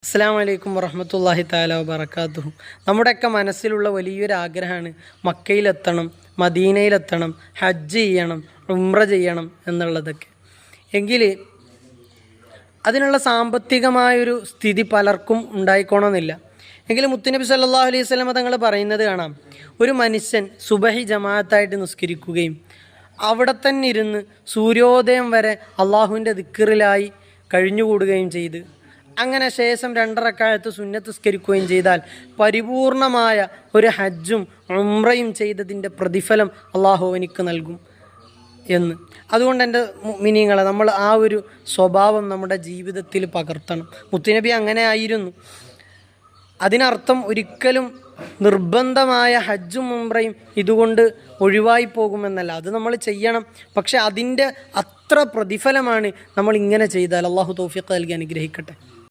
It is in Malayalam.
അസ്സലാമു അലൈക്കും വറഹ്മത്തുള്ളാഹി തആല വബറകാതുഹു. നമ്മുടെയൊക്കെ മനസ്സിലുള്ള വലിയൊരു ആഗ്രഹമാണ് മക്കയിലെത്തണം, മദീനയിലെത്തണം, ഹജ്ജ് ചെയ്യണം, ഉംറ ചെയ്യണം എന്നുള്ളതൊക്കെ. എങ്കിൽ അതിനുള്ള സാമ്പത്തികമായൊരു സ്ഥിതി പലർക്കും ഉണ്ടായിക്കോണമെന്നില്ല. എങ്കിലും മുത്തുനബി സല്ലല്ലാഹു അലൈഹി വസല്ലം തങ്ങൾ പറയുന്നത് കാണാം, ഒരു മനുഷ്യൻ സുബഹി ജമാഅത്തായിട്ട് നിസ്കരിക്കുകയും അവിടെ തന്നെ ഇരുന്ന് സൂര്യോദയം വരെ അള്ളാഹുവിൻ്റെ ദിക്റിലായി കഴിഞ്ഞുകൂടുകയും ചെയ്ത് അങ്ങനെ ശേഷം 2 റക്അത്ത് സുന്നത്ത് നിസ്കരിക്കുകയും ചെയ്താൽ പരിപൂർണമായ ഒരു ഹജ്ജും ഉംറയും ചെയ്തതിൻ്റെ പ്രതിഫലം അള്ളാഹു എനിക്ക് നൽകും എന്ന്. അതുകൊണ്ട് എൻ്റെ മുഅ്മിനീങ്ങളെ, നമ്മൾ ആ ഒരു സ്വഭാവം നമ്മുടെ ജീവിതത്തിൽ പകർത്തണം. മുത്തുനബി അങ്ങനെ ആയിരുന്നു. അതിനർത്ഥം ഒരിക്കലും നിർബന്ധമായ ഹജ്ജും ഉംറയും ഇതുകൊണ്ട് ഒഴിവായി പോകുമെന്നല്ല. അത് നമ്മൾ ചെയ്യണം. പക്ഷെ അതിൻ്റെ അത്ര പ്രതിഫലമാണ് നമ്മൾ ഇങ്ങനെ ചെയ്താൽ. അള്ളാഹു തൗഫീഖ് നൽകി അനുഗ്രഹിക്കട്ടെ.